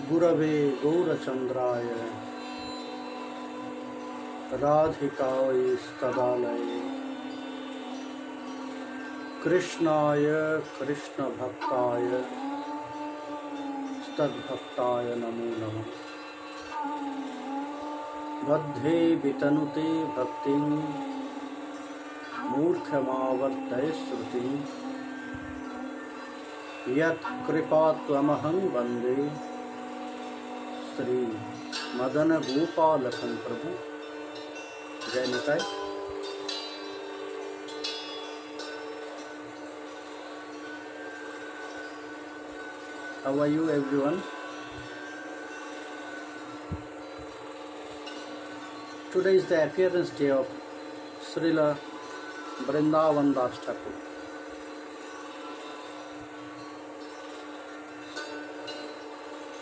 गुरवे गौरचंद्राय राधिकाय स्तदालये कृष्णाय कृष्णभक्ताय स्तद्भक्ताय नमो नमः। बद्धे वितनुते भक्तिं मूर्खमावर्तय श्रुतिं यत् कृपा त्वमहं वन्दे श्री मदन गोपालकं प्रभु। जय Nitai. How are you everyone? Today is the appearance day of Srila Vrindavan Das Thakur.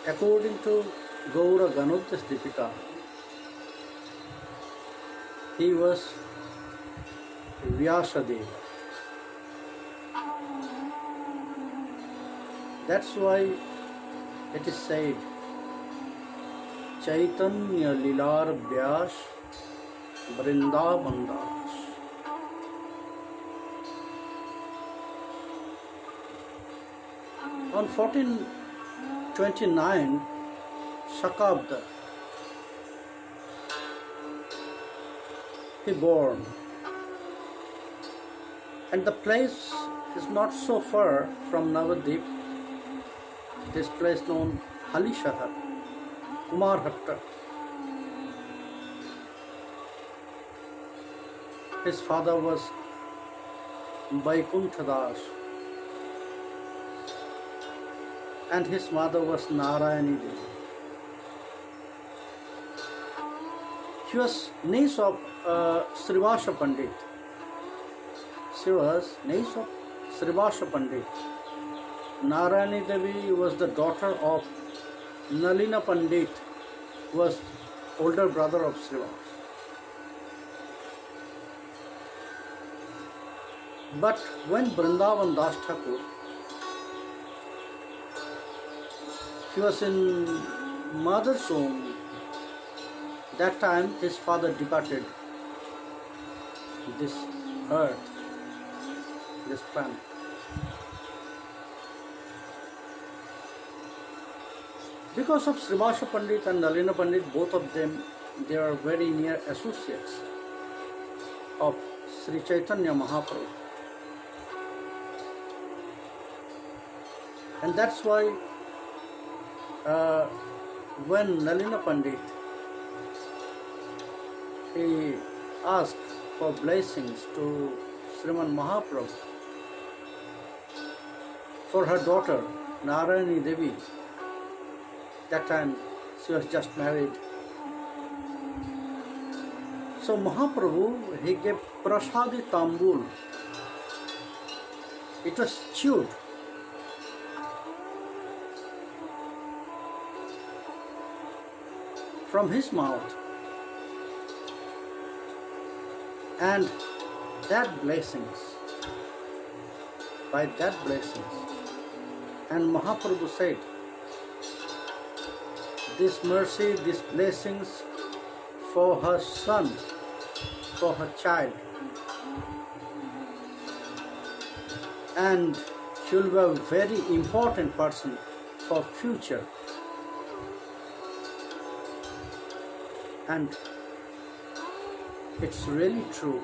According to Gaura Ganodhya Dipika, he was Vyasadeva. That's why it is said, Chaitanya Lilar Vyas Vrindavan Das. On 1429 Shakabda, he born, and the place is not so far from Navadip. This place known Halishahar, Kumarhatta. His father was Vaikunthadas and his mother was Narayani Devi. She was niece of Srivasa Pandit. She was niece of Srivasa Pandit. Narayani Devi was the daughter of Nalina Pandit, who was older brother of Srivas. But when Vrindavan Das Thakur, he was in mother's womb, that time his father departed this earth, this planet. Because of Srivasa Pandit and Nalina Pandit, both of them, they are very near associates of Sri Chaitanya Mahaprabhu. And that's why when Nalina Pandit, he asked for blessings to Sriman Mahaprabhu for her daughter Narayani Devi. That time she was just married. So Mahaprabhu, he gave prasadi tambul. It was chewed. From his mouth. And that blessings, by that blessings, and Mahaprabhu said, this mercy, these blessings for her son, for her child, and she will be a very important person for future. And it's really true.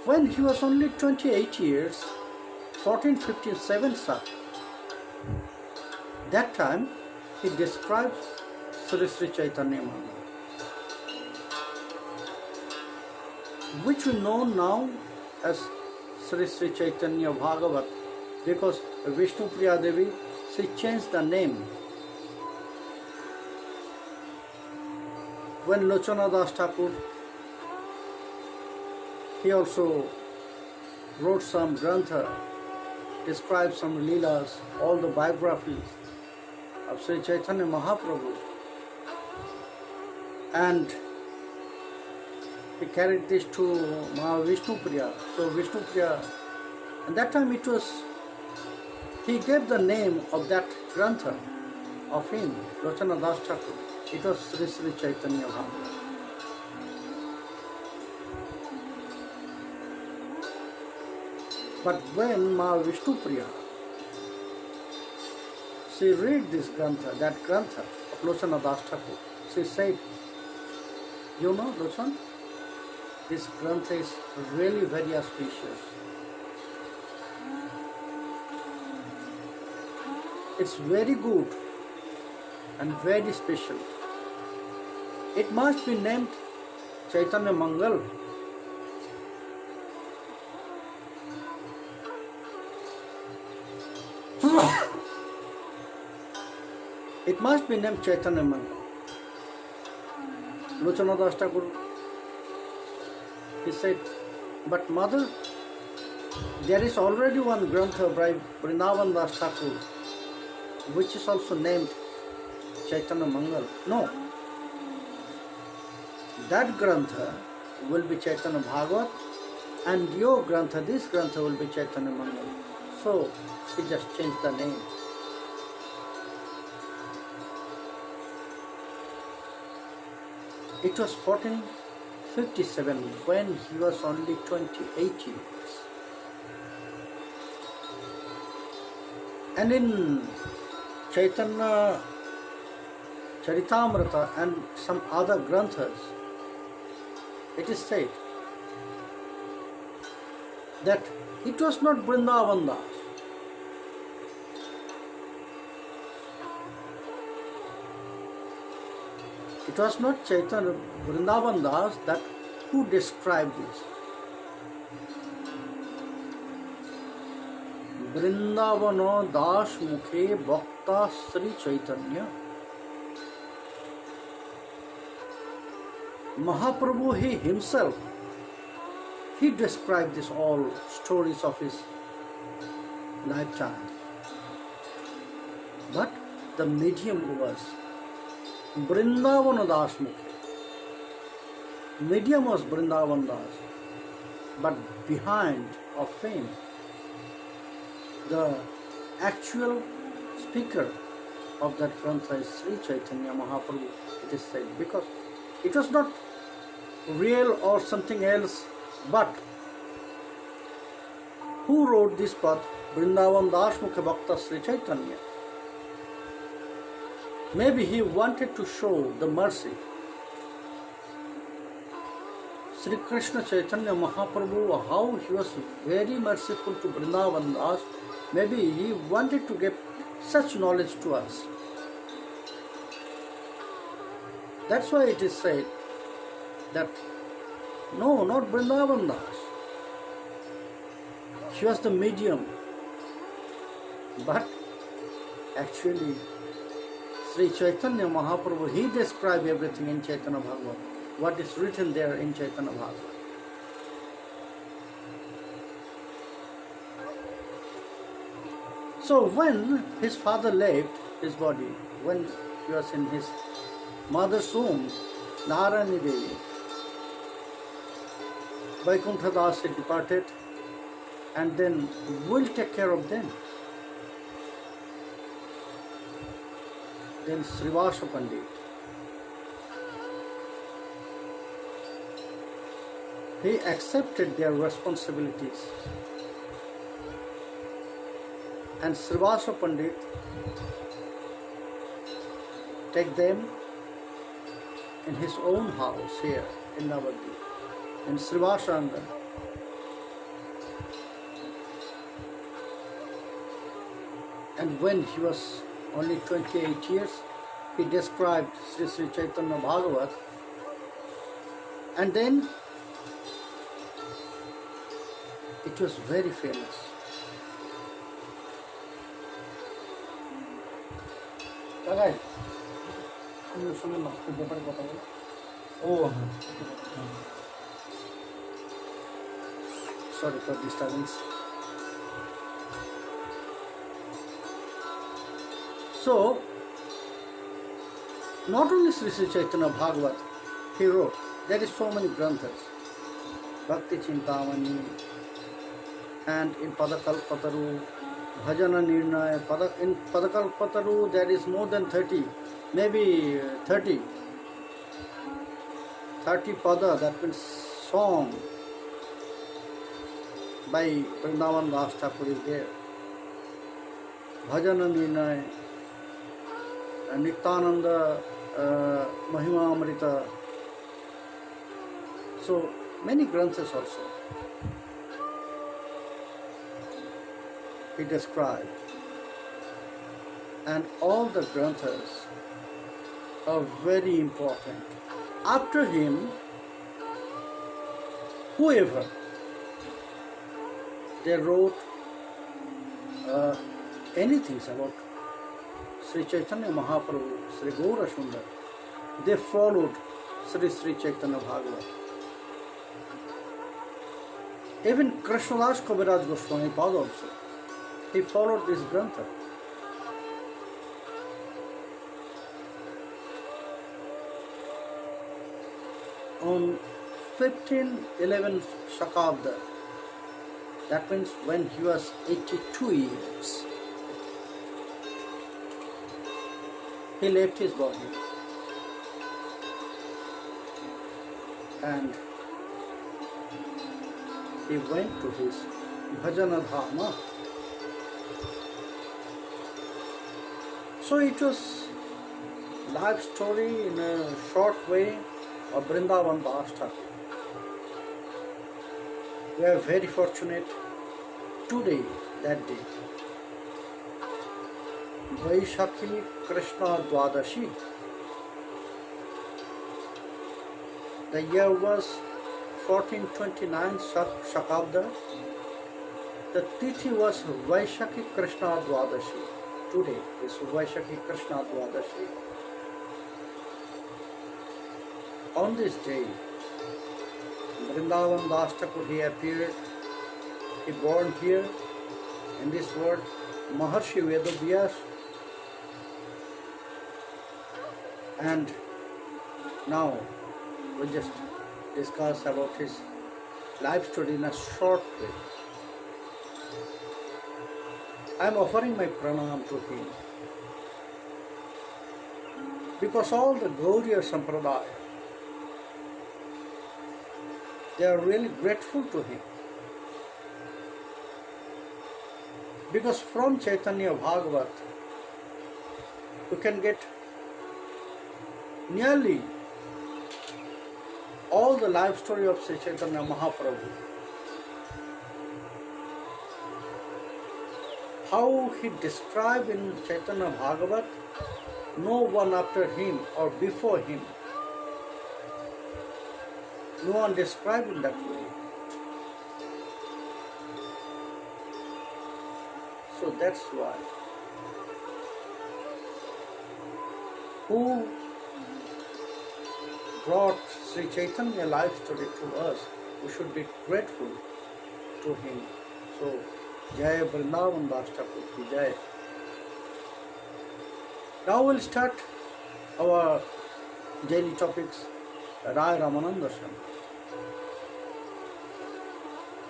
When he was only 28 years, 1457 Sak, that time he describes Sri Sri Chaitanya Mahaprabhu, which we know now as Sri Sri Chaitanya Bhagavat, because Vishnu Priya Devi, she changed the name. When Lochana Das Thakur, he also wrote some grantha, described some leelas, all the biographies of Sri Chaitanya Mahaprabhu, and he carried this to Vishnu Priya. So Vishnu Priya, and that time it was he gave the name of that Grantha of him, Lochana Das Thakur. It was Sri Sri Chaitanya Bhagavad. But when Ma Vishnupriya, she read this Grantha, that Grantha of Lochana Das Thakur, she said, you know, Lochan, this Grantha is really very auspicious. It's very good and very special. It must be named Chaitanya Mangal. It must be named Chaitanya Mangal. Lochana Das Thakur, he said, but mother, there is already one Grantha by Vrindavan Das Thakur, which is also named Chaitanya Mangal. No, that Grantha will be Chaitanya Bhagavat, and your Grantha, this Grantha will be Chaitanya Mangal. So she just changed the name. It was 1457 when he was only 28 years. And in Chaitanya Charitamrita and some other Granthas, it is said that it was not Vrindavan Das. It was not Chaitanya Vrindavan Das that who described this. Vrindavana Das Mukhe Bhakta Sri Chaitanya. Mahaprabhu, he himself, he described this all stories of his lifetime. But the medium was Vrindavana Das Mukhe. Medium was Vrindavan Das. But behind of fame, the actual speaker of that Grantha is Sri Chaitanya Mahaprabhu, it is said, because it was not real or something else, but who wrote this path? Vrindavan Das Mukha Bhakta Sri Chaitanya. Maybe he wanted to show the mercy. Sri Krishna Chaitanya Mahaprabhu, how he was very merciful to Vrindavan Das. Maybe he wanted to give such knowledge to us. That's why it is said that no, not Vrindavan Das. She was the medium. But actually, Sri Chaitanya Mahaprabhu, he described everything in Chaitanya Bhagavat, what is written there in Chaitanya Bhagavat. So when his father left his body, when he was in his mother's womb, Narayani Devi, Vaikuntha Das had departed, and then we'll take care of them. Then Srivasa Pandit, he accepted their responsibilities, and Srivasa Pandit take them in his own house here in Navadvip, in Srivasa Angan. And when he was only 28 years, he described Sri Sri Chaitanya Bhagavat, and then it was very famous. Sorry for disturbance. So, not only Sri Sri Chaitanya Bhagavat he wrote, there is so many granthas, Bhakti Chintamani, and in Padakalpataru, Bhajana Nirnaya, in Padakalpataru there is more than 30, maybe 30 pada, that means song by Vrindavan Das Thakur is there. Bhajana Nirnaya, Nityananda, Mahima Amrita. So many granthas also he described, and all the granthas are very important. After him, whoever they wrote anything about Sri Chaitanya Mahaprabhu, Sri Gaura Sundar, they followed Sri Chaitanya Bhagavat. Even Krishnadas Kaviraj Goswami Pad also, he followed this grantha. On 1511 Shakabda, that means when he was 82 years, he left his body and he went to his Bhajana Dharma. So it was life story in a short way of Vrindavan Das Thakur. We are very fortunate today, that day. Vaishakhi Krishna Dwadashi. The year was 1429 Shakabda. The Tithi was Vaishakhi Krishna Dwadashi. Today is Vaishakhi Krishna Dwadashi. On this day, Vrindavan Das Thakur, he appeared, he born here in this world, Maharshi Vedavyas, and now we just discuss about his life story in a short way. I am offering my pranam to him because all the Gauriya Sampradaya, they are really grateful to him. Because from Chaitanya Bhagavat, you can get nearly all the life story of Sri Chaitanya Mahaprabhu. How he described in Chaitanya Bhagavat, no one after him or before him. No one described in that way. So that's why. Who brought Sri Chaitanya life story to us, we should be grateful to him. So, Jai Vrindavan Das Thakur ki Jai. Now we'll start our daily topics, Raya Ramananda.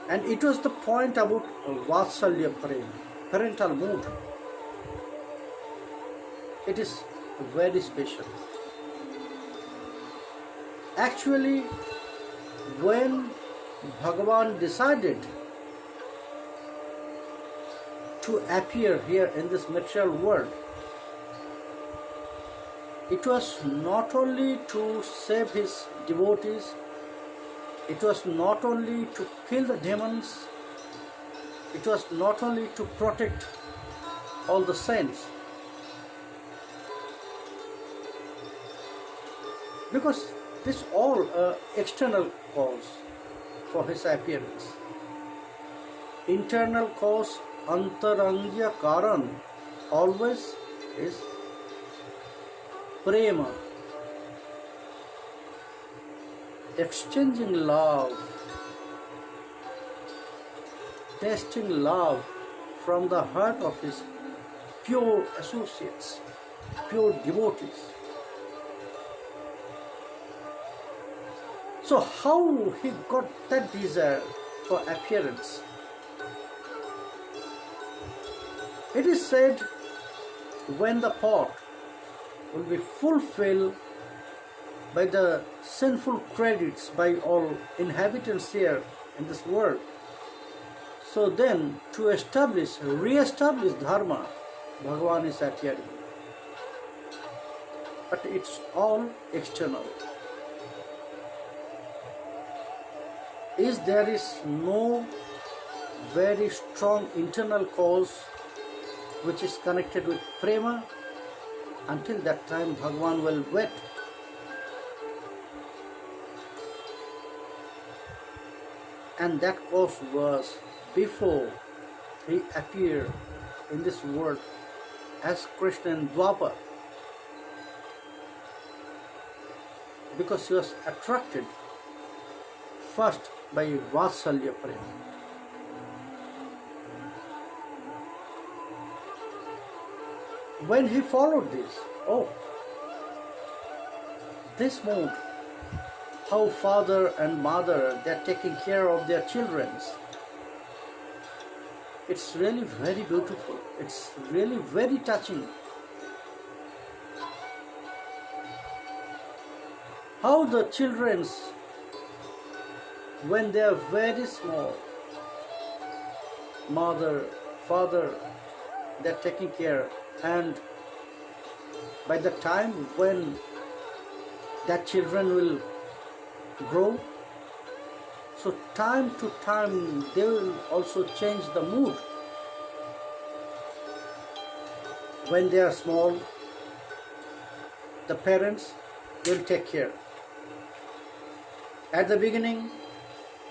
And it was the point about Vatsalya Prem, parental mood. It is very special. Actually, when Bhagavan decided to appear here in this material world, it was not only to save his devotees, it was not only to kill the demons, it was not only to protect all the saints. Because this all external cause for his appearance. Internal cause, antarangya karan, always is prema. Exchanging love, tasting love from the heart of his pure associates, pure devotees. So how he got that desire for appearance? It is said, when the pot will be fulfilled by the sinful credits by all inhabitants here in this world, so then to re-establish dharma, Bhagavan is appearing. But it's all external. There is no very strong internal cause which is connected with prema. Until that time, Bhagavan will wait. And that cause was before he appeared in this world as Krishna in Dwapar, because he was attracted first by Vatsalya Prema. When he followed this mode, how father and mother, they are taking care of their children. It's really very beautiful. It's really very touching. How the children, when they are very small, mother, father, they are taking care, and by the time when that children will grow, so time to time they will also change the mood. When they are small, the parents will take care. At the beginning,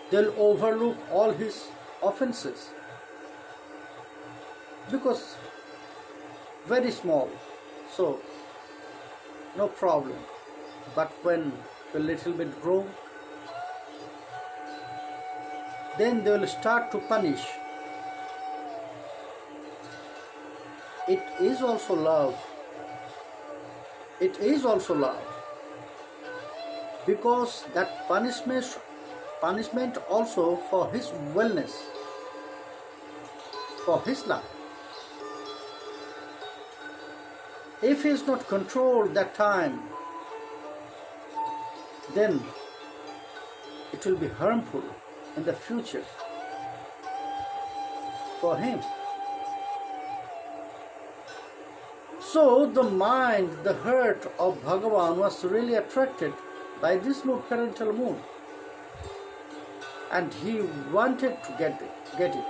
they'll overlook all his offenses because very small, so no problem. But when a little bit grow, then they will start to punish. It is also love. It is also love. Because that punishment also for his wellness, for his life. If he is not controlled that time, then it will be harmful in the future for him. So the mind, the heart of Bhagavan was really attracted by this parental mood, and he wanted to get it.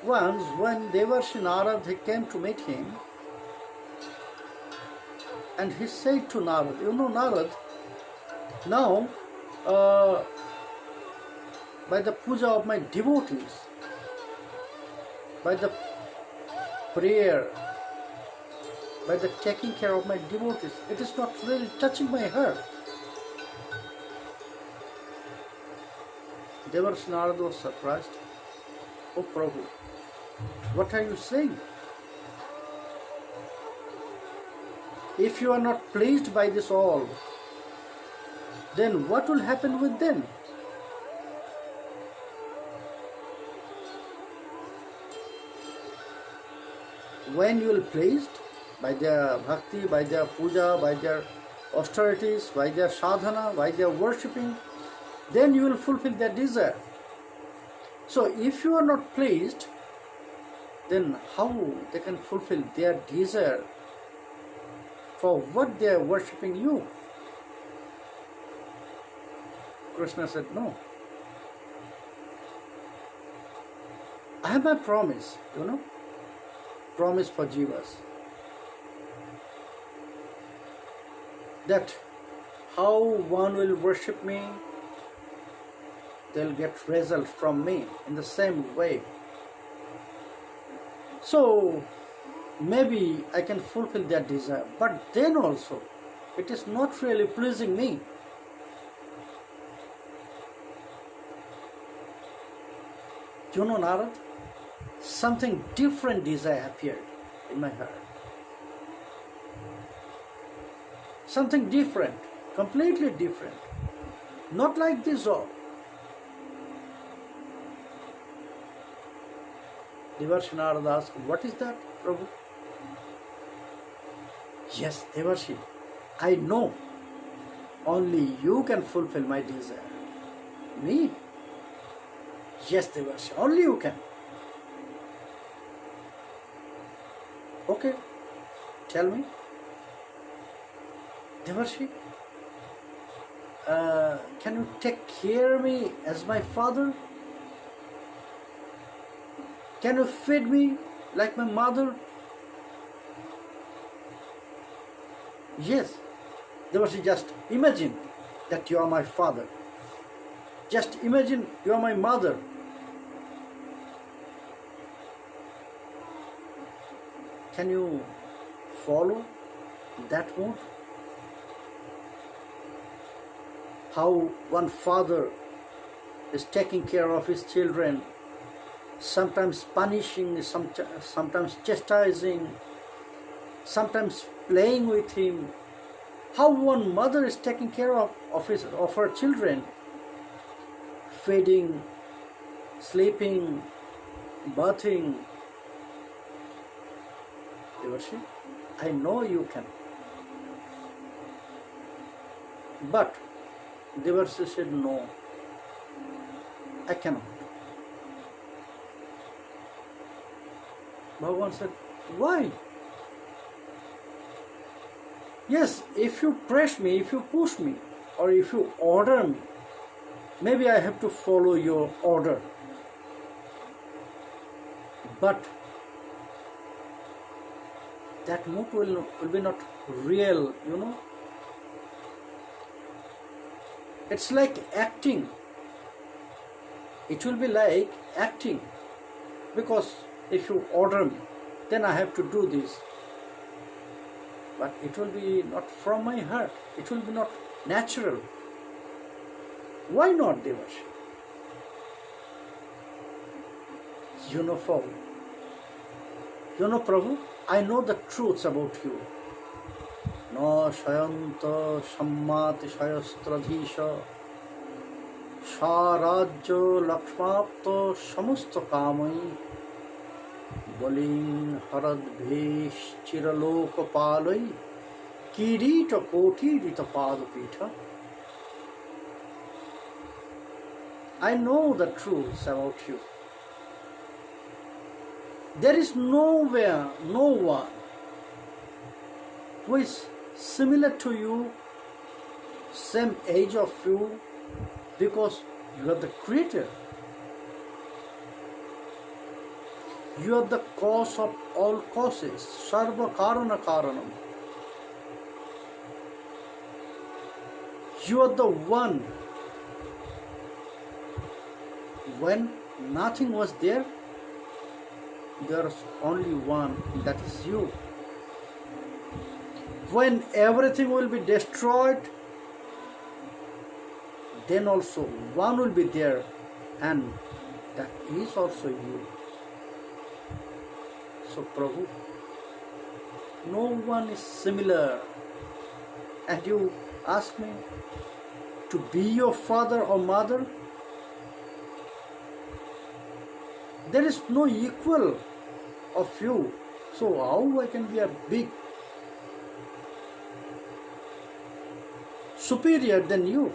Once when Devarshi Narad, he came to meet him, and he said to Narad, Narad, now by the puja of my devotees, by the prayer, by the taking care of my devotees, it is not really touching my heart. Devarshi Narad was surprised. Oh Prabhu, what are you saying? If you are not pleased by this all, then what will happen with them? When you will be pleased by their bhakti, by their puja, by their austerities, by their sadhana, by their worshipping, then you will fulfill their desire. So if you are not pleased, then how they can fulfill their desire? For what they are worshipping you? Krishna said, no. I have my promise, promise for jivas, that how one will worship me, they'll get result from me in the same way. So maybe I can fulfill their desire, but then also it is not really pleasing me. Narad, something different desire appeared in my heart. Something different, completely different. Not like this all. Devarshi Narada asked, what is that, Prabhu? Yes, Devarshi, I know only you can fulfill my desire. Me? Yes, Devarshi, only you can. Okay, tell me. Devarshi, can you take care of me as my father? Can you feed me like my mother? Yes. Devarshi, just imagine that you are my father. Just imagine you are my mother. Can you follow that mood? How one father is taking care of his children, sometimes punishing, sometimes chastising, sometimes playing with him. How one mother is taking care of her children, feeding, sleeping, bathing. Devarshi, I know you can. But Devarshi said, no, I cannot. Bhagavan said, why? Yes, if you press me, if you push me, or if you order me, maybe I have to follow your order. But that move will be not real, you know. It's like acting. It will be like acting. Because if you order me, then I have to do this. But it will be not from my heart. It will be not natural. Why not, Devarshi? You know, Prabhu, I know the truths about you. No shayanta sammati shayastradhisha sharajya lakshmapta samasta kamai बलिं हरद्भेश चिरलोक पालय किरीट कोटिरित पादपीठ. I know the truths about you. There is nowhere, no one who is similar to you, same age of you, because you are the creator. You are the cause of all causes, sarva karana karanam. You are the one. When nothing was there, there is only one, that is you. When everything will be destroyed, then also one will be there, and that is also you. So Prabhu, no one is similar. And you ask me to be your father or mother? There is no equal of you. So how I can be a big superior than you?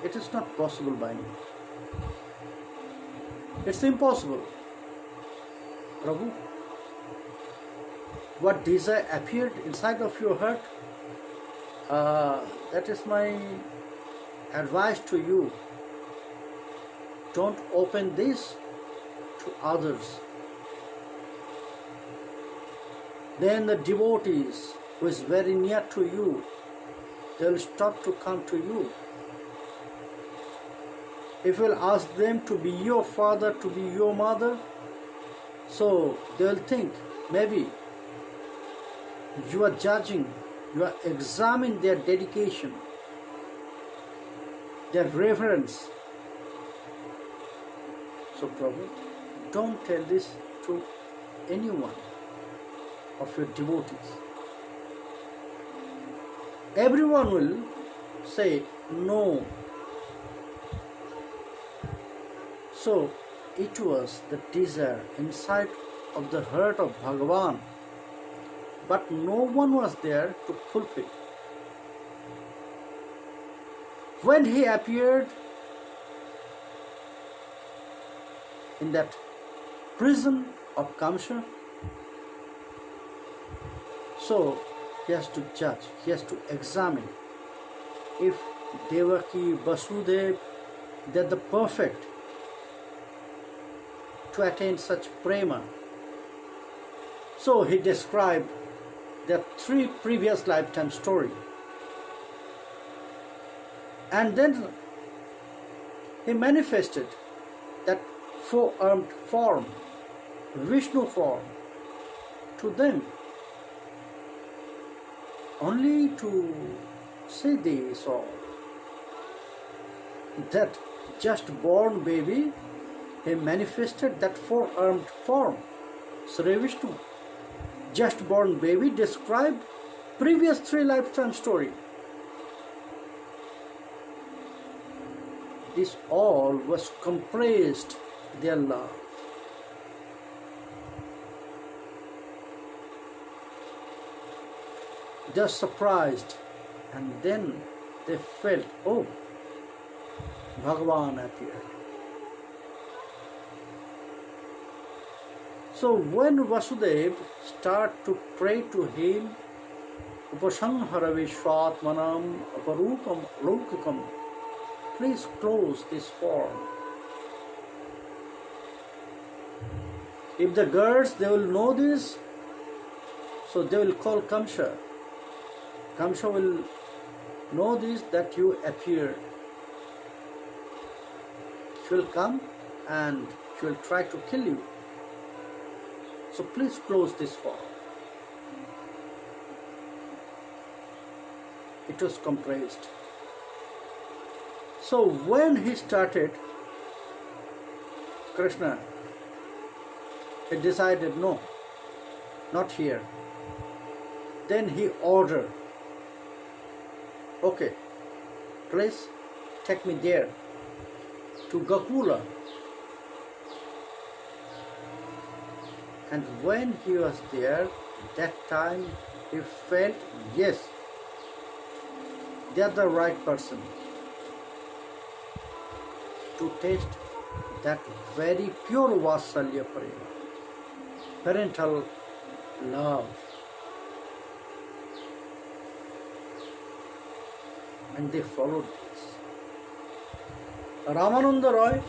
It is not possible by me. It's impossible. Prabhu, what desire appeared inside of your heart, that is my advice to you. Don't open this to others. Then the devotees who is very near to you, they will stop to come to you. If you will ask them to be your father, to be your mother, so they will think maybe you are judging, you are examining their dedication, their reverence. So Prabhu, don't tell this to anyone of your devotees. Everyone will say no. So it was the desire inside of the heart of Bhagavan, but no one was there to fulfill. When he appeared in that prison of Kamsa, so he has to judge, he has to examine if Devaki, Vasudev, they are the perfect to attain such prema. So he described their 3 previous lifetime story. And then he manifested that 4-armed form, Vishnu form, to them, only to say this all. That just born baby, he manifested that 4-armed form, Sri Vishnu. Just born baby described previous 3 lifetime story. This all was compressed, their love. They are surprised, and then they felt, oh, Bhagavan appeared. So when Vasudev started to pray to him, Upasanhara Vishwatmanam Aparupam Laukikam, please close this form. If the girls, they will know this, so they will call Kamsa. Kamsa will know this, that you appeared. She will come and she will try to kill you. So please close this form. It was compressed. So when he started, Krishna, he decided, no, not here. Then he ordered, okay, please take me there to Gokula. And when he was there, that time he felt, yes, they are the right person to taste that very pure Vasalya Prema, parental love. And they followed this. Ramananda Roy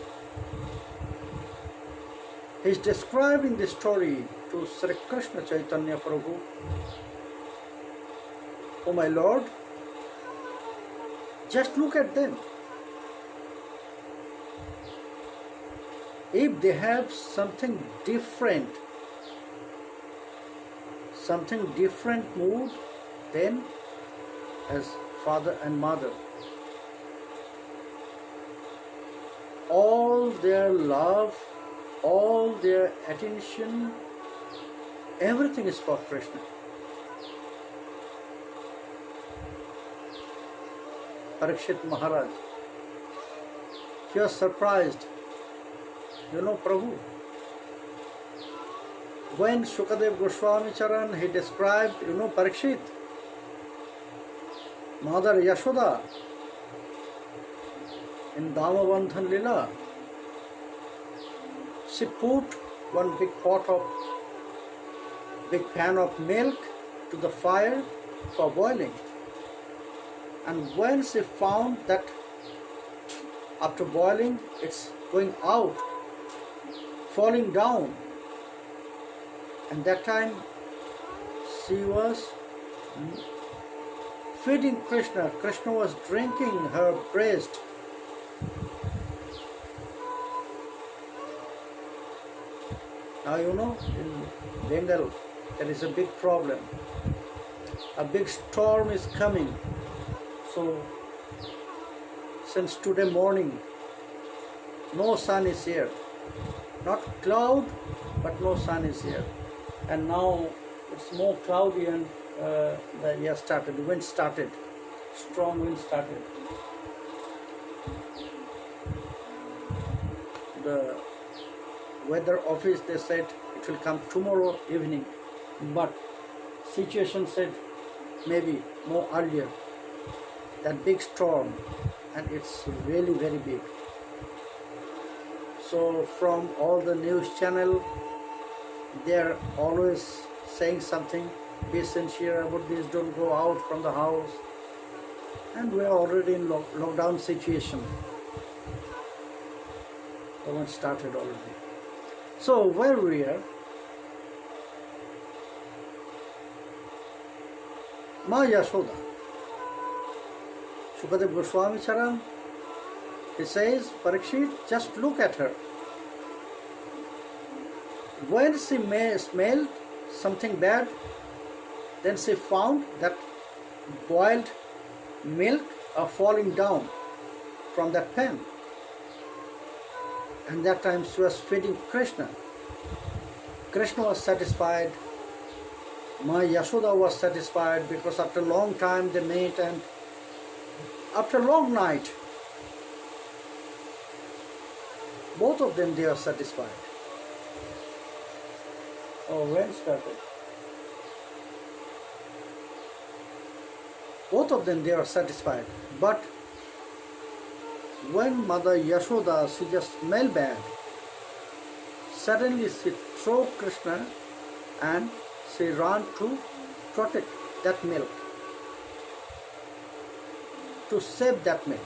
is describing the story to Sri Krishna Chaitanya Prabhu. Oh my Lord, just look at them. If they have something different mood, then as father and mother, all their love, all their attention, everything is for Krishna. Parikshit Maharaj, he was surprised. You know, Prabhu, when Shukadev Goswami Charan, he described, you know, Parikshit, Mother Yashoda, in Damavandhan Lila, she put one big pan of milk to the fire for boiling. And when she found that after boiling, it's going out, falling down, and that time she was feeding Krishna. Krishna was drinking her breast. Now you know, in Bengal there is a big problem. A big storm is coming. So since today morning, no sun is here. Not cloud, but no sun is here. And now it's more cloudy, and the wind started, strong wind started. the weather office, they said it will come tomorrow evening, but situation said maybe more earlier. That big storm, and it's really very big. So from all the news channel, they're always saying something, be sincere about this, don't go out from the house. And we're already in lockdown situation. The one started already. So where we are, Ma Yashoda, Shukadev Goswami Charan, he says, Parikshit, just look at her. When she smelled something bad, then she found that boiled milk are falling down from that pan. And that time she was feeding Krishna. Krishna was satisfied. Ma Yashoda was satisfied because after a long time they met, and after a long night, both of them they are satisfied. Oh, when started? Both of them they are satisfied. But when Mother Yashoda, she just smelled bad, suddenly she threw Krishna and she ran to protect that milk, to save that milk.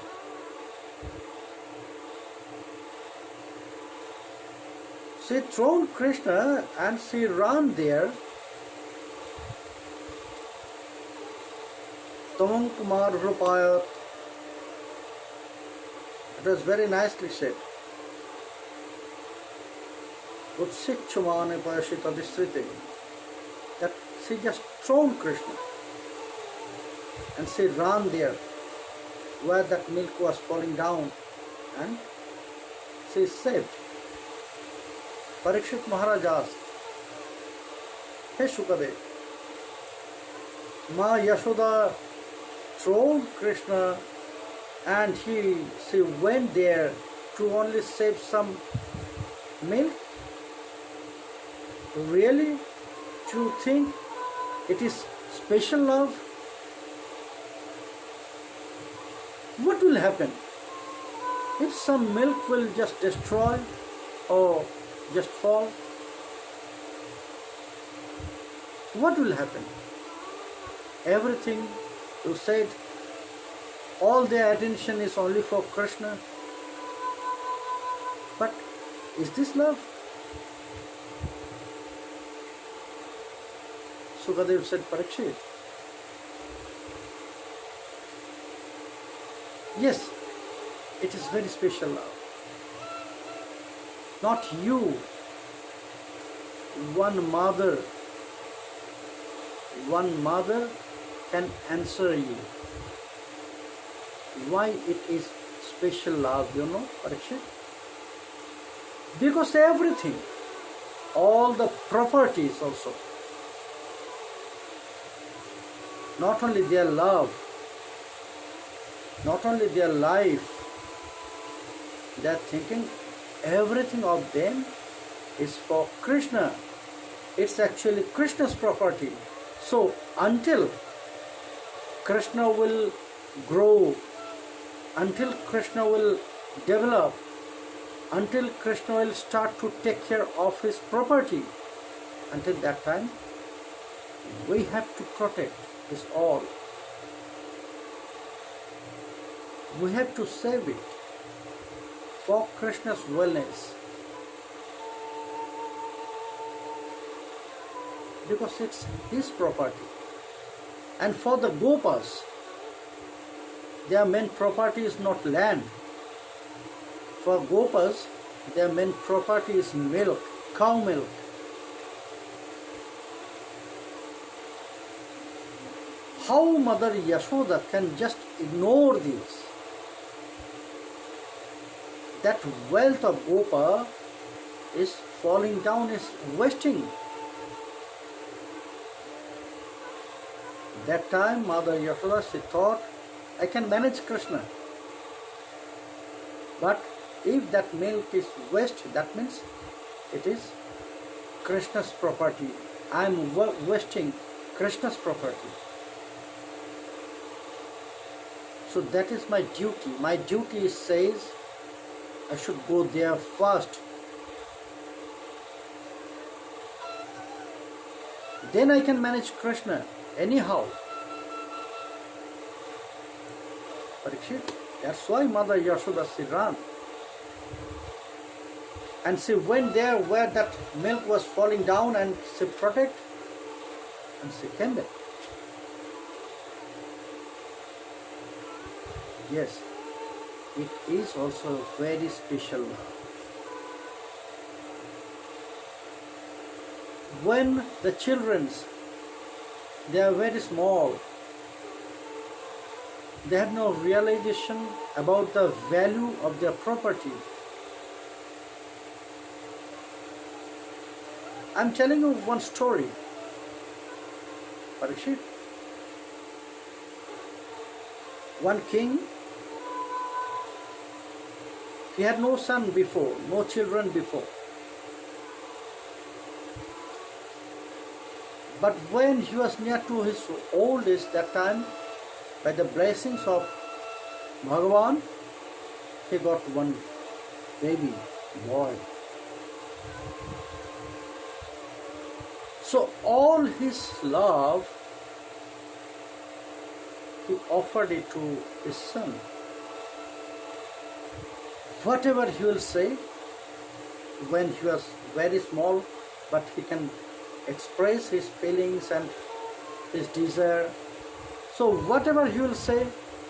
She thrown Krishna and she ran there. Tamam Kumar Rupayat. It was very nicely said. Utsikchumane Payashita Distrite. That she just thrown Krishna and she ran there where that milk was falling down, and she saved. Parikshit Maharaj asked, Hey Shukadev, Ma Yashoda thrown Krishna and she went there to only save some milk? Really? Do you think it is special love? What will happen if some milk will just destroy or just fall? What will happen? Everything you said, all their attention is only for Krishna. But is this love? Sukadev said, Parikshit, yes, it is very special love. Not you, one mother can answer you why it is special love, Parikshit. Because everything, all the properties also, not only their love, not only their life, they are thinking everything of them is for Krishna. It's actually Krishna's property. So until Krishna will grow, until Krishna will develop, until Krishna will start to take care of his property, until that time, we have to protect this all. We have to save it for Krishna's wellness. Because it's his property. And for the Gopas, their main property is not land. For Gopas, their main property is milk, cow milk. How Mother Yashoda can just ignore this? That wealth of Gopa is falling down, is wasting. That time Mother Yashoda, she thought, I can manage Krishna. But if that milk is waste, that means it is Krishna's property. I am wasting Krishna's property. So that is my duty. My duty says I should go there first. Then I can manage Krishna anyhow. Parikshit, that's why Mother Yashoda she ran. And she went there where that milk was falling down and she protected and she came back. Yes, it is also very special love. When the children, they are very small, they have no realization about the value of their property. I'm telling you one story, Parikshit. One king, he had no son before, no children before. But when he was near to his old age, that time, by the blessings of Bhagavan, he got one baby boy. So all his love, he offered it to his son. Whatever he will say, when he was very small, but he can express his feelings and his desire. So whatever he will say,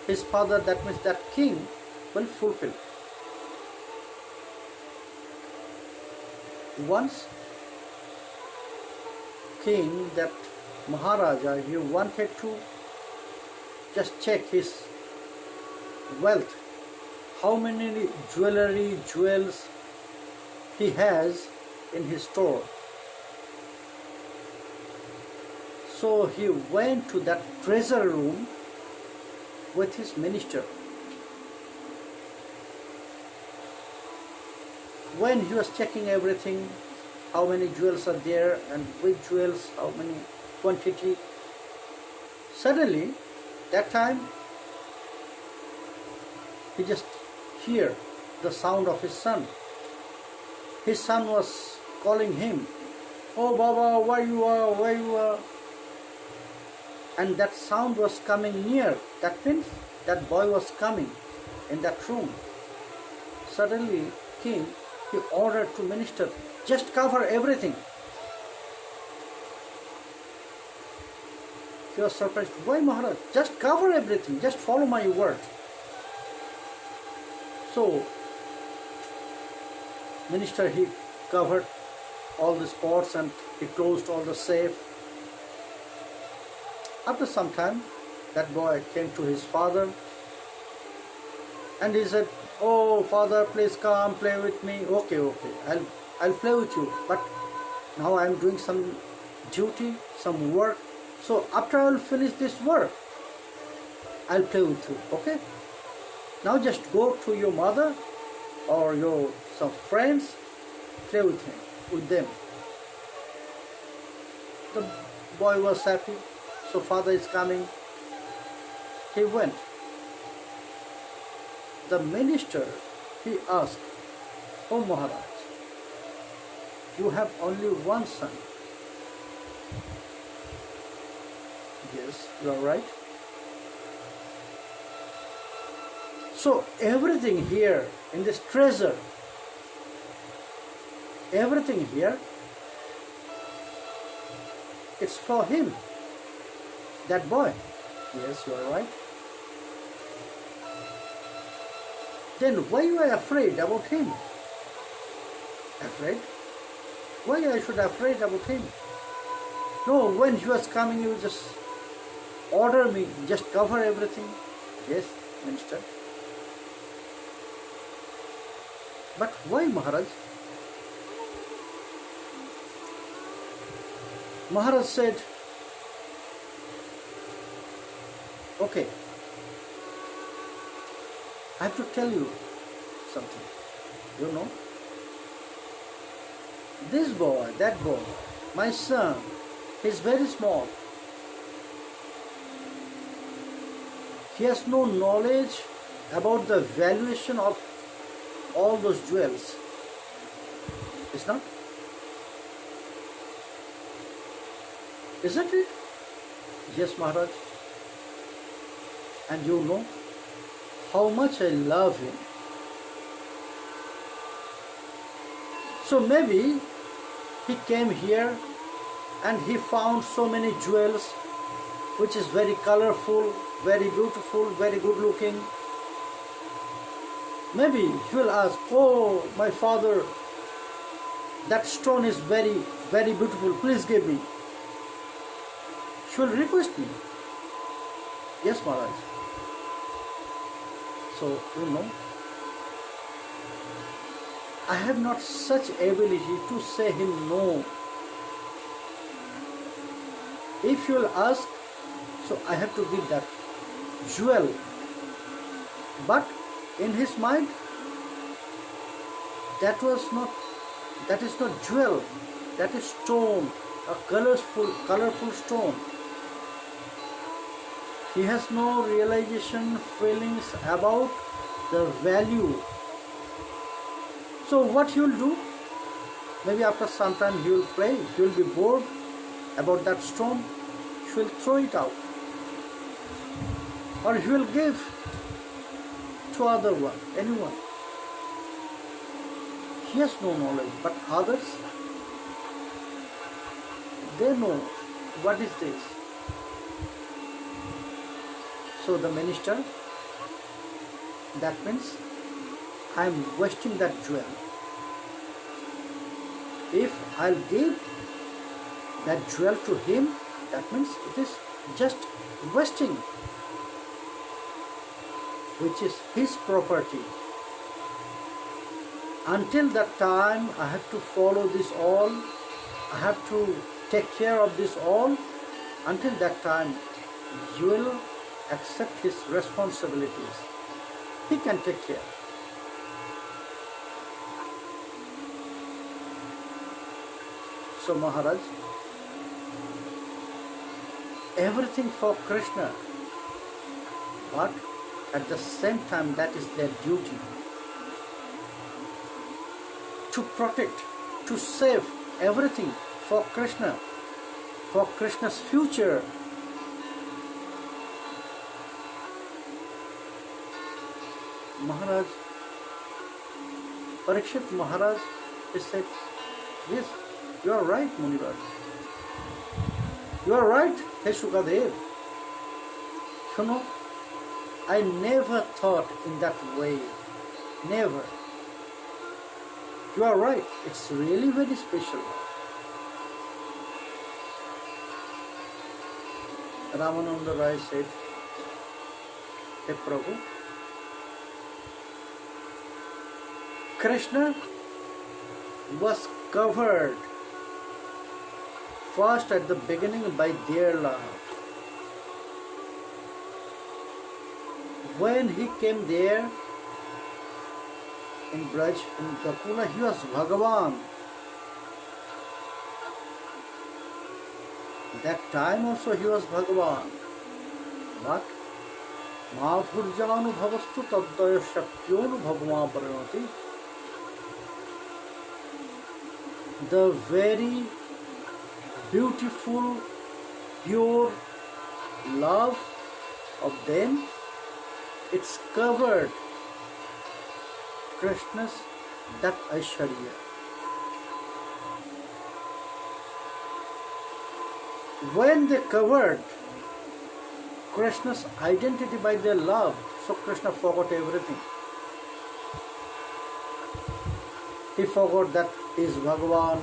his father, that means that king, will fulfill. Once, king, that Maharaja, he wanted to just check his wealth, how many jewels he has in his store. So he went to that treasure room with his minister. When he was checking everything, how many jewels are there and which jewels, how many quantity, suddenly, that time, he just hear the sound of his son. His son was calling him, "Oh Baba, where you are, where you are?" And that sound was coming near. That means that boy was coming in that room. Suddenly, king, he ordered to minister, just cover everything. He was surprised. Why, Maharaj? Just cover everything. Just follow my word. So, minister, he covered all the spots and he closed all the safe. After some time, that boy came to his father and he said, "Oh, father, please come play with me." Okay, I'll play with you. But now I'm doing some duty, some work. So after I'll finish this work, I'll play with you. Okay? Now just go to your mother or your some friends, play with them. The boy was happy. So father is coming. He went. The minister, he asked, "Oh Maharaj, you have only one son." "Yes, you are right." So everything here in this treasure, everything here, it's for him, that boy. "Yes, you are right." "Then why you are afraid about him?" "Afraid? Why I should afraid about him?" "No, when he was coming, you just order me, just cover everything." "Yes, minister." "But why, Maharaj?" Maharaj said, "Okay, I have to tell you something. you know. This boy, that boy, my son, he's very small. He has no knowledge about the valuation of all those jewels. Is not? Isn't it? Yes, Maharaj. And you know how much I love him. So maybe he came here and he found so many jewels which is very colorful, very beautiful, very good looking. Maybe he will ask, oh my father, that stone is very, very beautiful, please give me. She will request me. Yes, Maharaj. So, you know, I have not such ability to say him no. If you will ask, so I have to give that jewel. But in his mind, that is not jewel, that is stone, a colorful stone. He has no realization, feelings about the value. So what he will do? Maybe after some time he will play, he will be bored about that stone, he will throw it out. Or he will give to other one, anyone. He has no knowledge, but others, they know what is this. So the minister, that means I am wasting that jewel. If I'll give that jewel to him, that means it is just wasting, which is his property. Until that time, I have to follow this all, I have to take care of this all. Until that time, you will accept his responsibilities. He can take care. So Maharaj, everything for Krishna, but at the same time that is their duty. To protect, to save everything for Krishna, for Krishna's future. Maharaj, Parikshit Maharaj, he said, yes, you are right, Muniraj. You are right, He Sukadev. You know, I never thought in that way. Never. You are right. It's really very special. Ramananda Raya said, Hey Prabhu, Krishna was covered first at the beginning by their love. When he came there in Braj, in Gokula, he was Bhagavan. That time also he was Bhagavan. But Madhurjanu bhavastu tadaya shakyonu bhagwan parinati. The very beautiful, pure love of them, it's covered Krishna's that Aishwarya. When they covered Krishna's identity by their love, so Krishna forgot everything. He forgot that he is Bhagavan.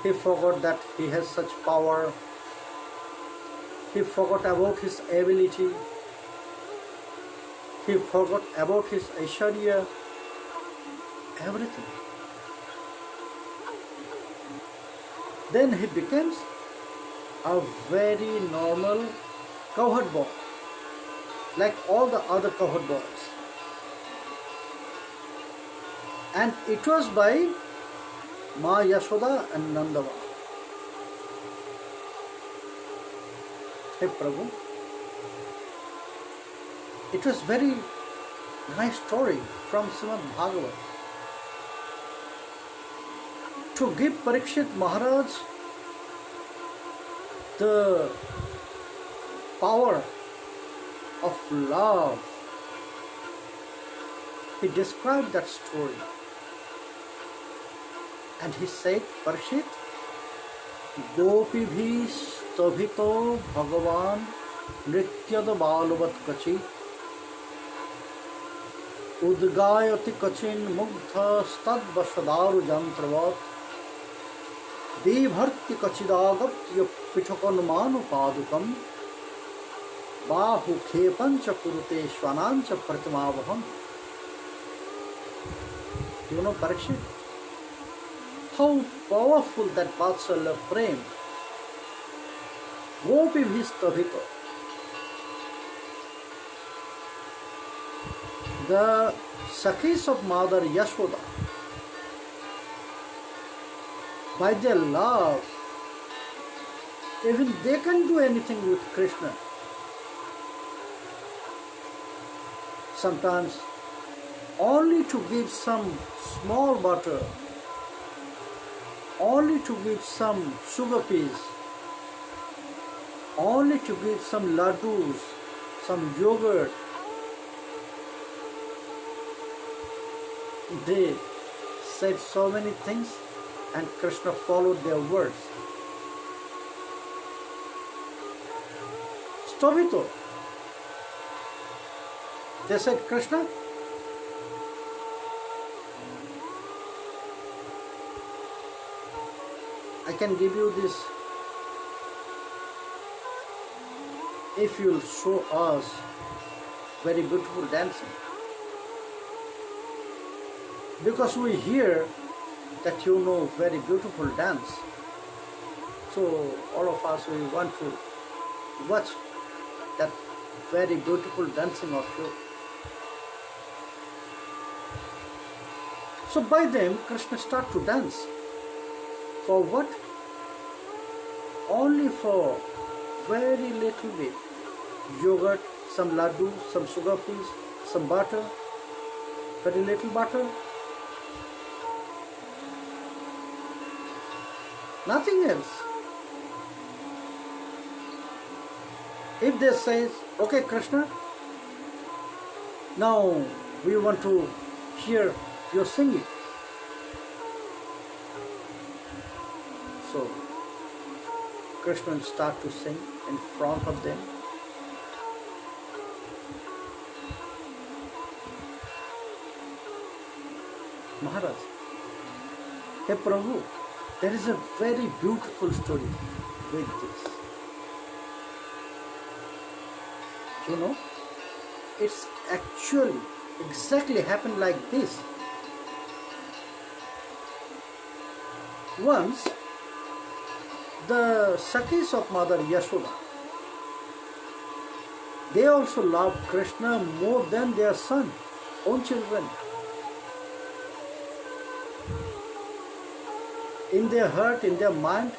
He forgot that he has such power. He forgot about his ability. He forgot about his Aishwarya. Everything. Then he becomes a very normal cowherd boy, like all the other cowherd boys. And it was by Ma Yashoda and Nandava. Hey Prabhu, it was very nice story from Samvad Bhagavat to give Parikshit Maharaj the power of love. He described that story and he said, Parikshit, Gopi bhi stabhito Bhagavan nrityad balavat kachi udgayati kachin mugdha stad vasadaru jantravat Devharti kachidagapya pithakanmanu padukam bahu khepancha kurute shwanancha pratimavaham. You know, Parikshit, how powerful that Vatsalya Prem. Gopi Bhistabhito. The Sakhis of Mother Yashoda, by their love, even they can do anything with Krishna. Sometimes only to give some small butter, only to give some sugar peas, only to give some laddus, some yogurt. They said so many things and Krishna followed their words. Stabhito. They said, Krishna, I can give you this if you'll show us very beautiful dancing. Because we hear that you know very beautiful dance. So all of us, we want to watch that very beautiful dancing of you. So by them, Krishna start to dance. For what? Only for very little bit. Yogurt, some laddu, some sugar peas, some butter, very little butter. Nothing else. If they say, okay Krishna, now we want to hear your singing. So Krishna will start to sing in front of them. Maharaj, hey Prabhu, there is a very beautiful story with this. You know, it's actually exactly happened like this. Once, the Sakhis of Mother Yashoda, they also loved Krishna more than their son, own children. In their heart, in their mind,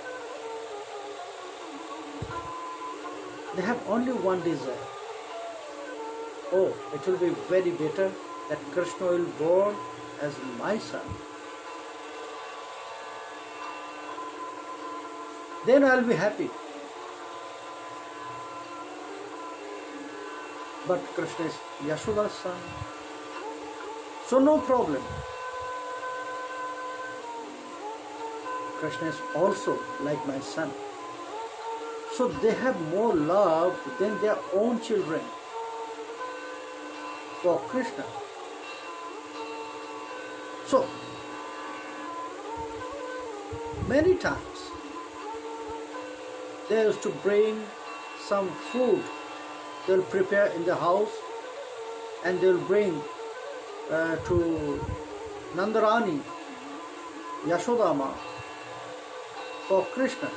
they have only one desire. Oh, it will be very better that Krishna will born as my son. Then I will be happy. But Krishna is Yashoda's son. So no problem. Krishna is also like my son. So they have more love than their own children for Krishna. So, many times they used to bring some food. They'll prepare in the house and they'll bring to Nandarani, Yashodama, for Krishna.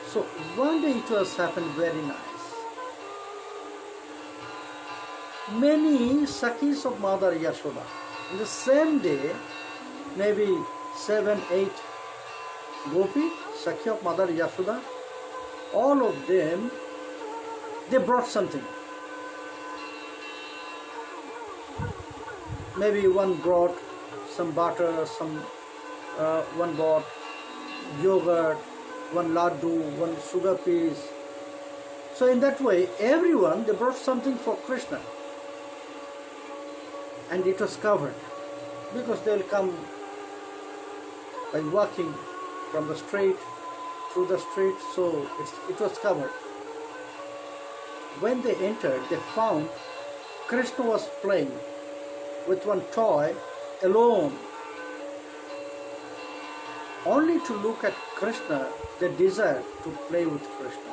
So one day it was happened very nice. Many Sakhis of Mother Yashoda, In the same day, maybe 7, 8 Gopi, Sakhi of Mother Yashoda, all of them, they brought something. Maybe one brought some butter, one brought yogurt, one laddu, one sugar piece. So in that way, everyone, they brought something for Krishna. And it was covered, because they will come by walking from the street, through the street, so it was covered. When they entered, they found Krishna was playing with one toy alone. Only to look at Krishna, they desired to play with Krishna.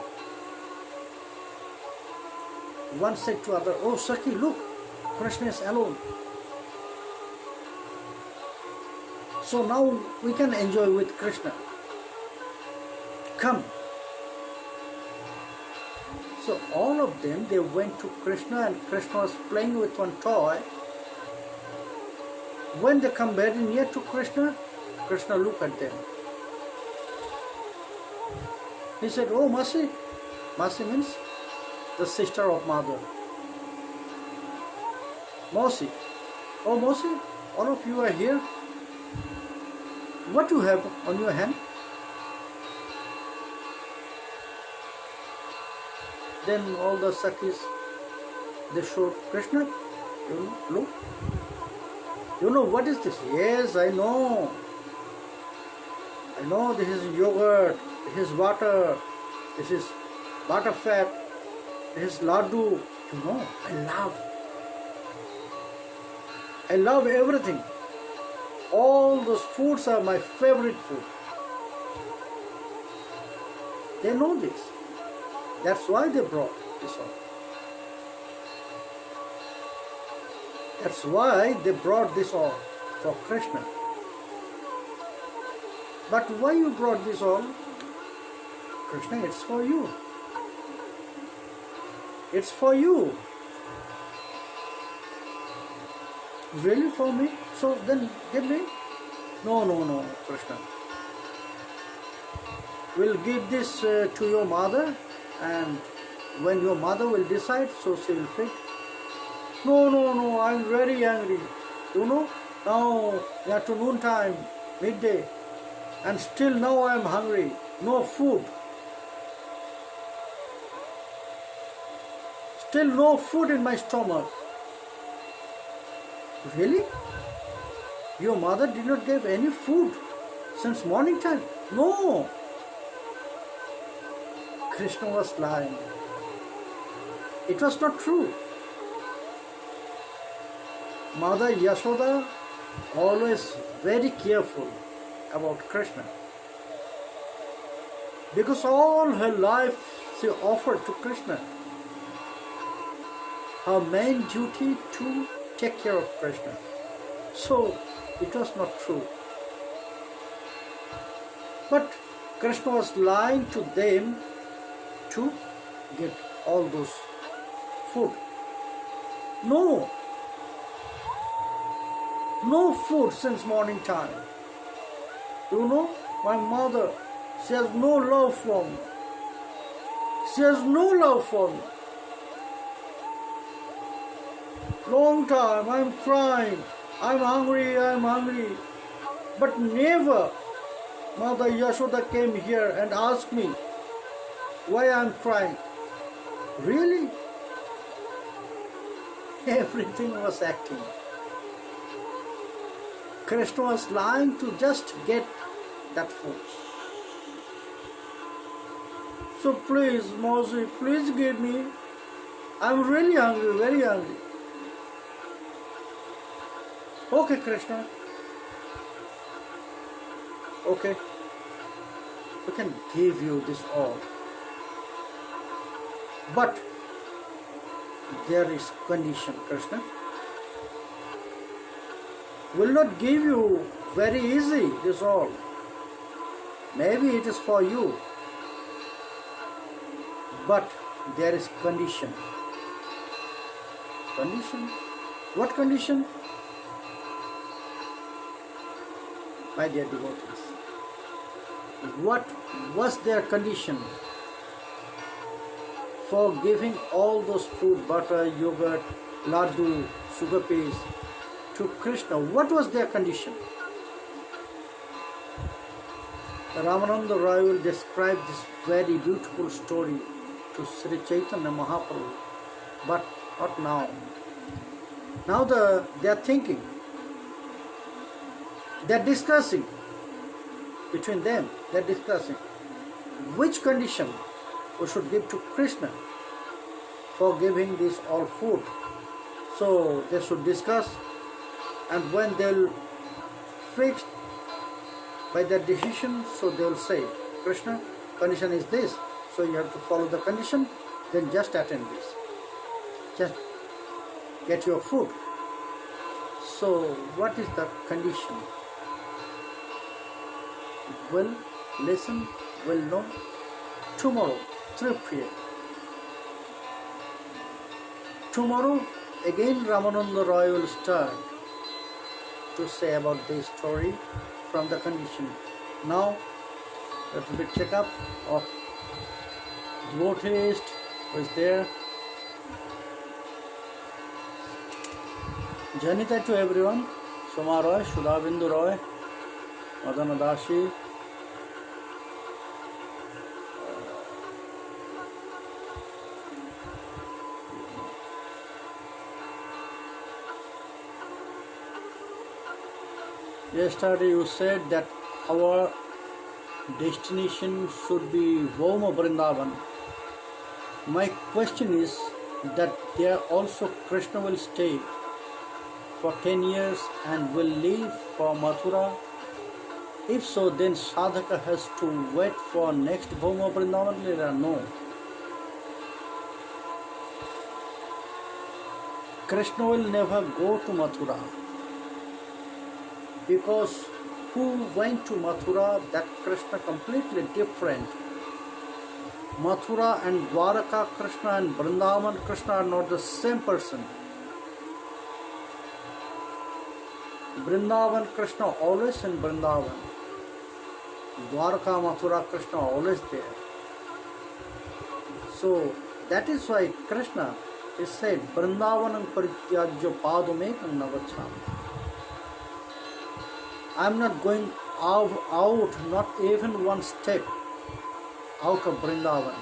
One said to other, "Oh Sakhi, look, Krishna is alone. So now we can enjoy with Krishna. Come." So all of them, they went to Krishna, and Krishna was playing with one toy. When they come very near to Krishna, Krishna looked at them. He said, "Oh Masi." Masi means the sister of mother. Masi. "Oh Masi, all of you are here. What do you have on your hand?" Then all the Sakhis, they showed Krishna. Look. You know what is this? Yes, I know. I know this is yogurt, this is water, this is butter fat, this is laddu. You know, I love everything. All those foods are my favorite food. They know this. That's why they brought this on. That's why they brought this all for Krishna. But why you brought this all? Krishna, it's for you. It's for you. Really for me? So then give me? No, Krishna. We'll give this to your mother, and when your mother will decide, so she will fit. No, I'm very angry. You know, now afternoon time, midday, and still now I am hungry. No food. Still no food in my stomach. Really? Your mother did not give any food since morning time? No. Krishna was lying. It was not true. Mother Yashoda always very careful about Krishna, because all her life she offered to Krishna. Her main duty to take care of Krishna. So it was not true. But Krishna was lying to them to get all those food. No food since morning time. You know, my mother, she has no love for me. She has no love for me. Long time, I'm crying. I'm hungry. But never Mother Yashoda came here and asked me why I'm crying. Really? Everything was acting. Krishna was lying to just get that food. So please, Moses, please give me. I'm really hungry, very hungry. Okay, Krishna. Okay. We can give you this all. But there is condition, Krishna. Will not give you very easy this all. Maybe it is for you. But there is condition. Condition? What condition? by their devotees. What was their condition for giving all those food, butter, yogurt, laddu, sugar paste to Krishna? What was their condition? Ramananda Raya will describe this very beautiful story to Sri Chaitanya Mahaprabhu, but not now. Now they are thinking, they are discussing between them, they are discussing which condition we should give to Krishna for giving this all food. So they should discuss, and when they'll fix by their decision, so they'll say, Krishna, condition is this, so you have to follow the condition, then just attend this. Just get your food. So what is the condition? Will listen, will know. Tomorrow, 3 p.m. Tomorrow, again Ramananda Roy will start to say about this story from the condition. Now, a little bit check-up of devotees who is there. Janita to everyone, Soma Roy, Sudhabindu Roy, Madana Dashi, yesterday you said that our destination should be Voma Vrindavan. My question is that there also Krishna will stay for 10 years and will leave for Mathura. If so, then sadhaka has to wait for next Voma Vrindavan Leela? No. Krishna will never go to Mathura, because who went to Mathura, that Krishna completely different. Mathura and Dwaraka Krishna and Vrindavan Krishna are not the same person. Vrindavan Krishna always in Vrindavan. Dwaraka Mathura Krishna always there. So that is why Krishna is said, Vrindavanam parityajya padumekam navachami. I am not going out, not even one step out of Vrindavan.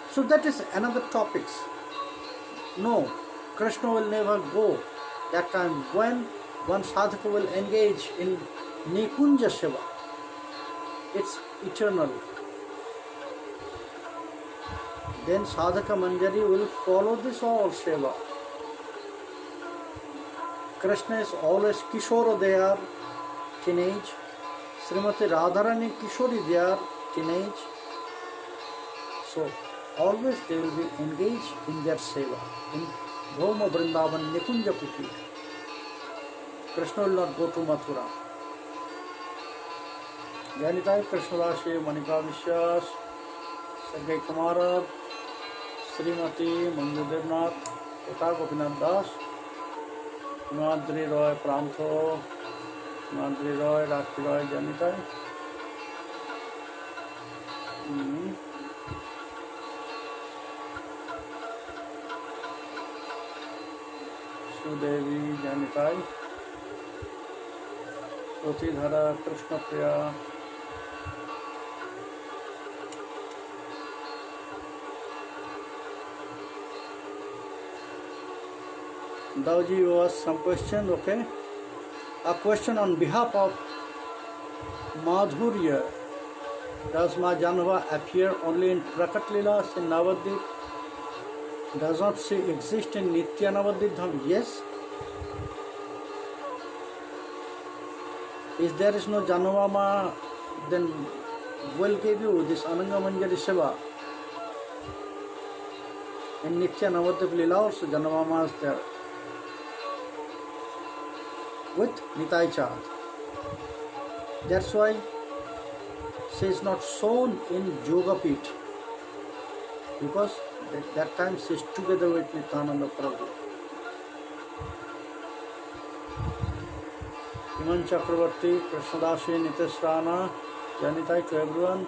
So that is another topic. No, Krishna will never go. That time when one sadhaka will engage in Nikunja Seva, it's eternal. Then sadhaka Manjari will follow this all Seva. Krishna is always Kishora there, teenage. Srimati Radharani Kishori there, teenage. So always they will be engaged in their seva, in Bhoma Vrindavan Nikunja Kuti. Krishna will not go to Mathura. Janitai Krishna Rashi, Manika Vishwas, Sergei Kumarab, Srimati Manju Devnath, Kota Gopinath Das, Madri Roy Pramtho, Madri Roy, Rakhi Roy, Janitai. Sudevi, Janitai. Sotidhara, Krishna Priya. Dauji, you asked some question, okay? A question on behalf of Madhurya. Does Ma Janava appear only in Prakat Leelas in Navadvip? Does not she exist in Nitya Navadvip Dham? Yes. If there is no Janava Ma, then we'll give you this Ananga Manjari Seva. In Nitya Navadvip Leela also Janava Ma is there, with Nitai Chand. That's why she is not shown in Jogapit, because at that time she is together with Nityananda Prabhu. Iman Chakravarti, Krishnadashi, Nitesrana, Janitai to everyone,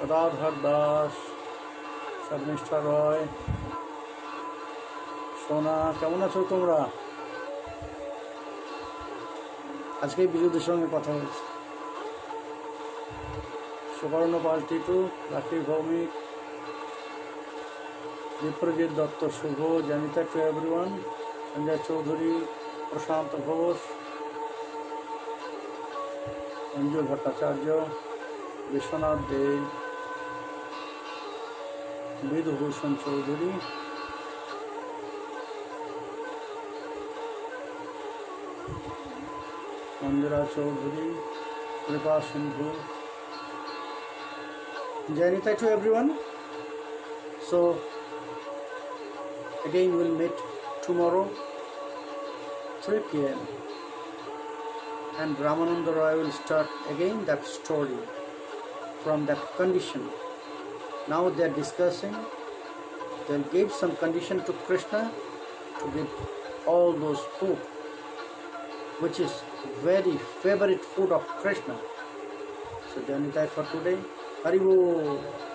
Radhar Das, Sharmishta Roy, সোনা কেমন আছো তোমরা? আজকে বিজুদের সঙ্গে কথা হয়েছে। সুবর্ণ পাল টিটু, রাখি ভৌমিক, বিপ্রজিৎ দত্ত শুভ, জানিতা টু এভরিওয়ান, সঞ্জয় চৌধুরী, প্রশান্ত ঘোষ, অঞ্জু ভট্টাচার্য, বিশ্বনাথ দে, বিধুভূষণ চৌধুরী, মন্দিরা চৌধুরী, কৃপা সিন্ধু, Janita to everyone. So again we'll meet tomorrow 3 p.m. and Ramananda Raya will start again that story from that condition. Now they are discussing, they'll give some condition to Krishna to give all those food which is very favorite food of Krishna. So Janita for today. Haribo.